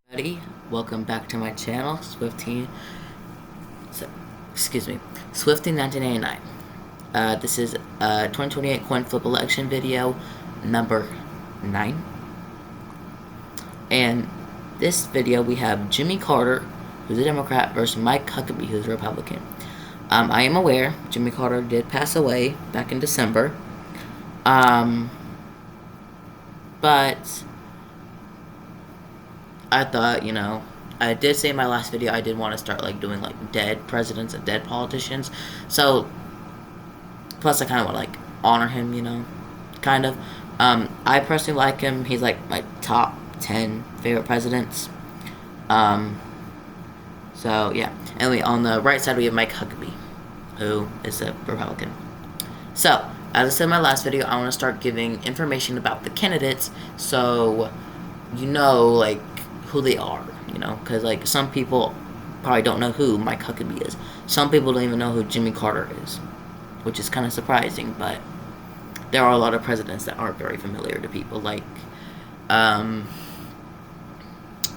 Everybody, welcome back to my channel, Swiftie1989. This is 2028 coin flip election video number 9. And this video we have Jimmy Carter, who's a Democrat, versus Mike Huckabee, who's a Republican. I am aware Jimmy Carter did pass away back in December. But I thought, I did say in my last video I did want to start, doing, dead presidents and dead politicians. So, plus I kind of want to, honor him, kind of. I personally like him. He's, my top 10 favorite presidents. So, yeah. Anyway, on the right side we have Mike Huckabee, who is a Republican. So, as I said in my last video, I want to start giving information about the candidates, so who they are, because, some people probably don't know who Mike Huckabee is. Some people don't even know who Jimmy Carter is, which is kind of surprising, but there are a lot of presidents that aren't very familiar to people,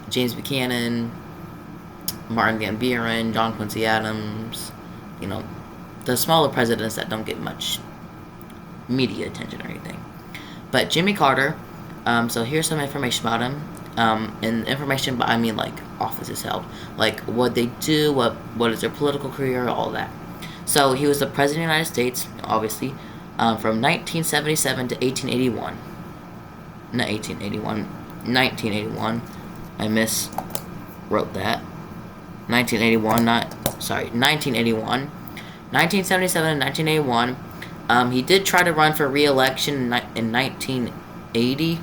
James Buchanan, Martin Van Buren, John Quincy Adams, the smaller presidents that don't get much media attention or anything. But Jimmy Carter, so here's some information about him. And information, but I mean offices held, what they do, what is their political career, all that. So he was the president of the United States, obviously, from 1977 to 1881. Not 1881, 1981. I miswrote that. 1981, 1981. 1977 and 1981. He did try to run for re-election in 1980.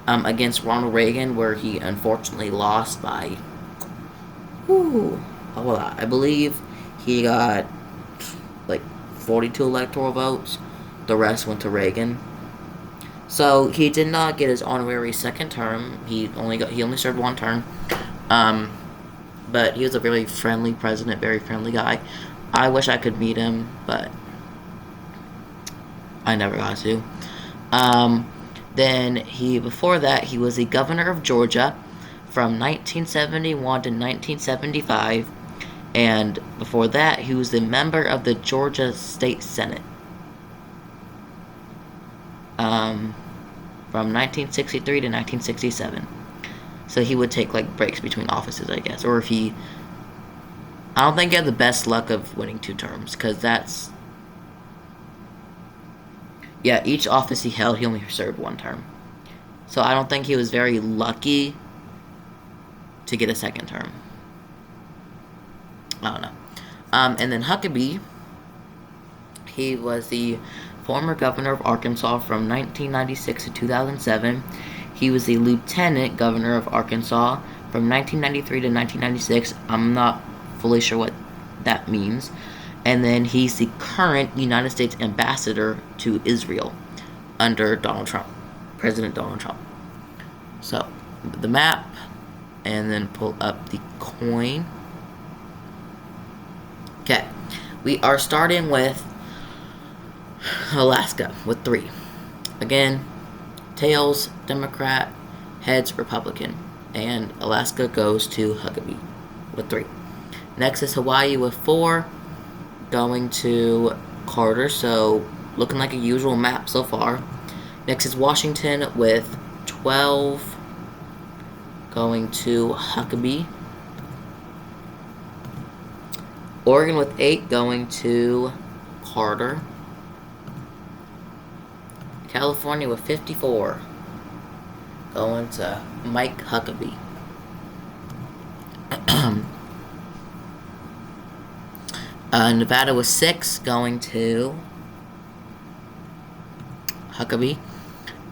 Against Ronald Reagan, where he unfortunately lost by, I believe he got 42 electoral votes. The rest went to Reagan. So he did not get his honorary second term. He only served one term. But he was a very friendly president, very friendly guy. I wish I could meet him, but I never got to. Then before that, he was the governor of Georgia from 1971 to 1975. And before that, he was a member of the Georgia State Senate. From 1963 to 1967. So he would take, breaks between offices, I guess. Or I don't think he had the best luck of winning 2 terms, because that's... Yeah, each office he held, he only served 1 term. So I don't think he was very lucky to get a second term. I don't know. And then Huckabee, he was the former governor of Arkansas from 1996 to 2007. He was the lieutenant governor of Arkansas from 1993 to 1996. I'm not fully sure what that means. And then he's the current United States ambassador to Israel under Donald Trump, President Donald Trump. So, the map, and then pull up the coin. Okay, we are starting with Alaska with 3. Again, tails, Democrat, heads, Republican. And Alaska goes to Huckabee with 3. Next is Hawaii with 4. Going to Carter, so looking like a usual map so far. Next is Washington with 12, going to Huckabee. Oregon with 8, going to Carter. California with 54, going to Mike Huckabee. Nevada was 6, going to Huckabee.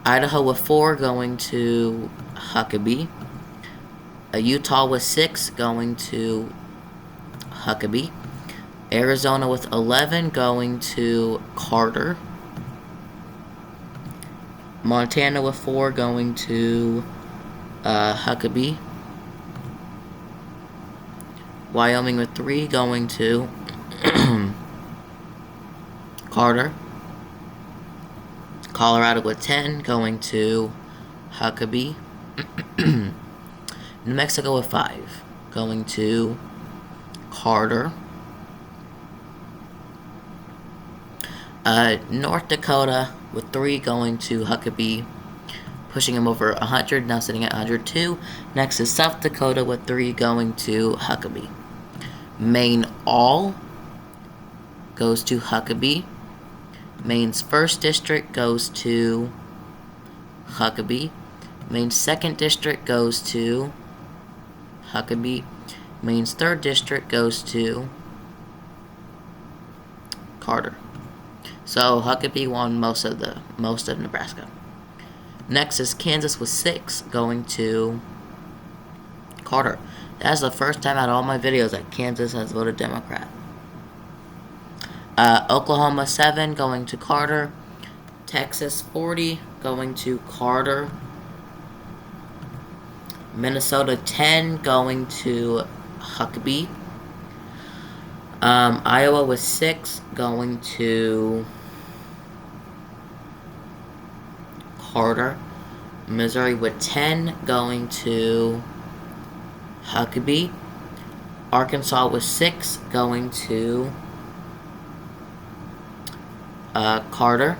Idaho with 4, going to Huckabee. Utah with 6, going to Huckabee. Arizona with 11, going to Carter. Montana with 4, going to Huckabee. Wyoming with 3, going to Carter. Colorado with 10, going to Huckabee. New Mexico with 5 going to Carter. North Dakota with 3 going to Huckabee, pushing him over 100, now sitting at 102. Next is South Dakota with 3 going to Huckabee. Maine all goes to Huckabee. Maine's 1st district goes to Huckabee. Maine's 2nd district goes to Huckabee. Maine's 3rd district goes to Carter. So Huckabee won most of Nebraska. Next is Kansas with 6 going to Carter. That's the first time out of all my videos that Kansas has voted Democrat. Oklahoma 7 going to Carter. Texas 40 going to Carter. Minnesota 10 going to Huckabee. Iowa with 6 going to Carter. Missouri with 10 going to Huckabee. Arkansas with 6 going to Carter.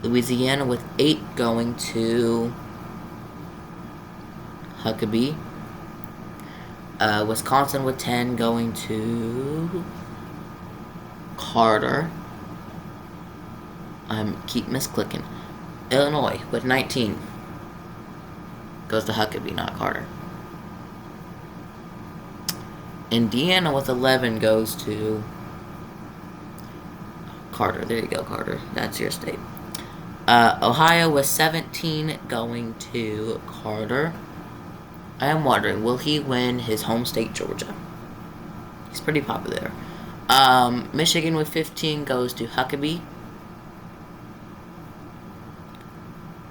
Louisiana with 8 going to Huckabee. Wisconsin with 10 going to Carter. Keep misclicking. Illinois with 19 goes to Huckabee, not Carter. Indiana with 11 goes to Carter. There you go, Carter. That's your state. Ohio with 17 going to Carter. I am wondering, will he win his home state, Georgia? He's pretty popular. Michigan with 15 goes to Huckabee.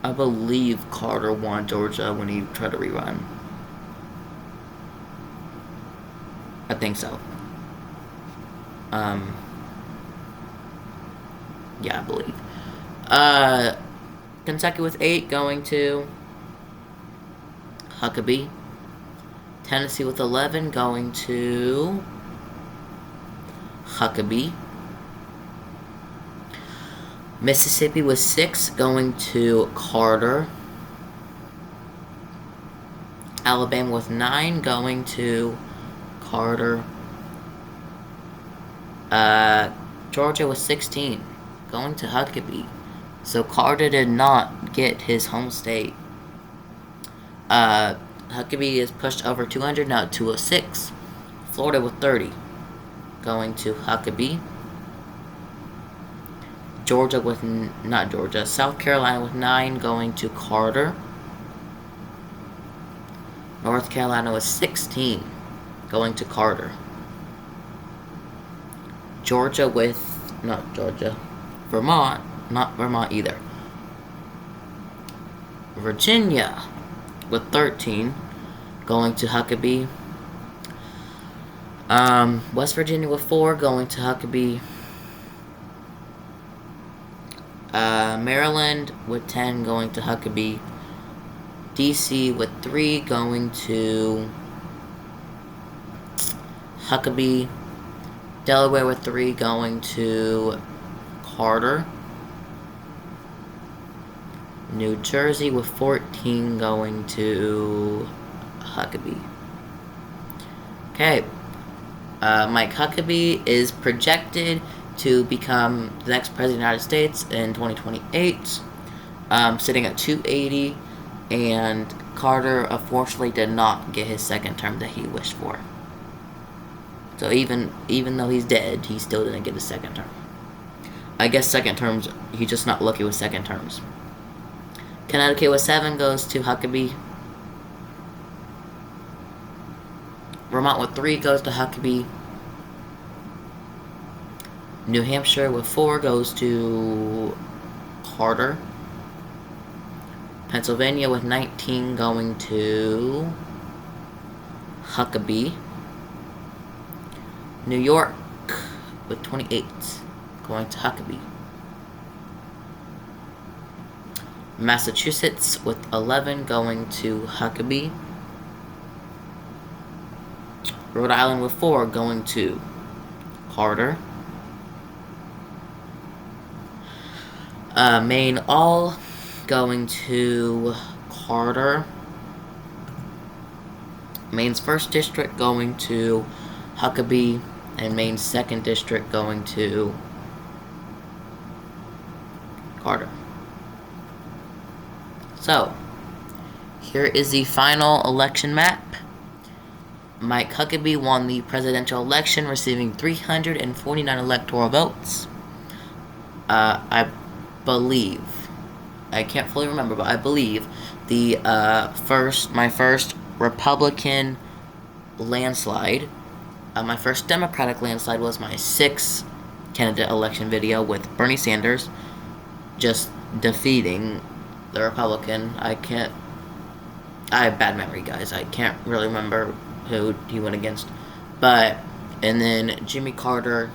I believe Carter won Georgia when he tried to rerun. I think so. Yeah, I believe. Kentucky with 8 going to Huckabee. Tennessee with 11 going to Huckabee. Mississippi with 6 going to Carter. Alabama with 9 going to Carter. Georgia with 16 going to Huckabee. So Carter did not get his home state. Huckabee is pushed over 200, now 206. Florida with 30 going to Huckabee. South Carolina with 9 going to Carter. North Carolina with 16 going to Carter. Vermont, not Vermont either. Virginia with 13 going to Huckabee. West Virginia with 4 going to Huckabee. Maryland with 10 going to Huckabee. DC with 3 going to Huckabee. Delaware with 3 going to Carter. New Jersey with 14 going to Huckabee. Okay. Mike Huckabee is projected to become the next president of the United States in 2028, sitting at 280, and Carter unfortunately did not get his second term that he wished for. So even though he's dead, he still didn't get his second term. I guess second terms, he's just not lucky with second terms. Connecticut with 7 goes to Huckabee. Vermont with 3 goes to Huckabee. New Hampshire with 4 goes to Carter. Pennsylvania with 19 going to Huckabee. New York with 28 going to Huckabee. Massachusetts with 11 going to Huckabee. Rhode Island with 4 going to Carter. Maine all going to Carter. Maine's 1st district going to Huckabee, and Maine's 2nd district going to Carter. So, here is the final election map. Mike Huckabee won the presidential election, receiving 349 electoral votes. I believe, I can't fully remember, but I believe my first Republican landslide, my first Democratic landslide was my 6th candidate election video with Bernie Sanders just defeating the Republican. I have bad memory, guys. I can't really remember who he went against. And then Jimmy Carter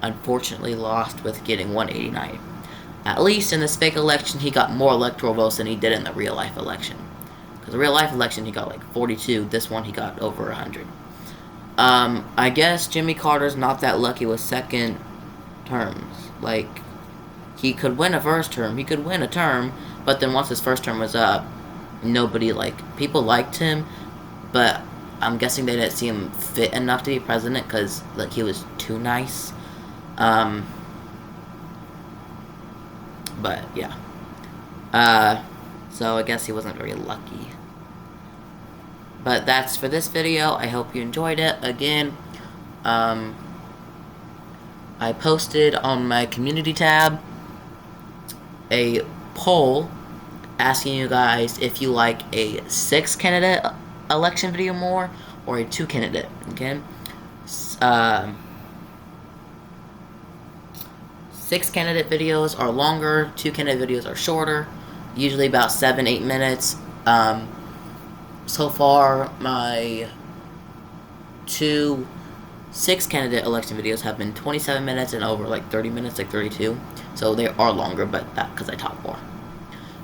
unfortunately lost with getting 189. At least in this fake election, he got more electoral votes than he did in the real-life election. Because the real-life election, he got like 42. This one, he got over 100. I guess Jimmy Carter's not that lucky with second terms. Like, he could win a first term. He could win a term, but then once his first term was up, people liked him, but I'm guessing they didn't see him fit enough to be president because, like, he was too nice. But, yeah. So I guess he wasn't very lucky. But that's for this video. I hope you enjoyed it. Again, I posted on my community tab a poll asking you guys if you like a 6-candidate election video more or a 2-candidate, okay? 6-candidate videos are longer, 2-candidate videos are shorter, usually about 7-8 minutes. So far, my 2 6-candidate election videos have been 27 minutes and over like 30 minutes, like 32. So they are longer, but that because I talk more.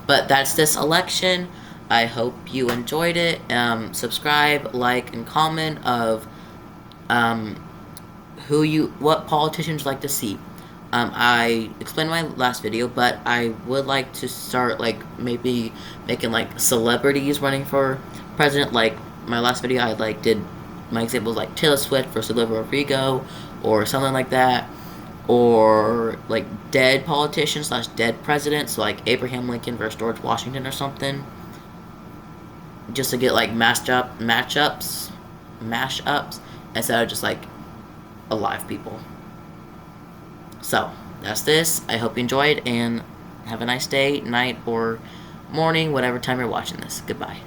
But that's this election. I hope you enjoyed it. Subscribe, like, and comment of what politicians like to see. I explained in my last video, but I would like to start maybe making celebrities running for president. Like my last video, I did my examples like Taylor Swift versus Olivia Rodrigo or something like that, or dead politicians / dead presidents, so Abraham Lincoln versus George Washington or something, just to get mashups instead of just alive people. So that's this. I hope you enjoyed and have a nice day, night, or morning, whatever time you're watching this. Goodbye.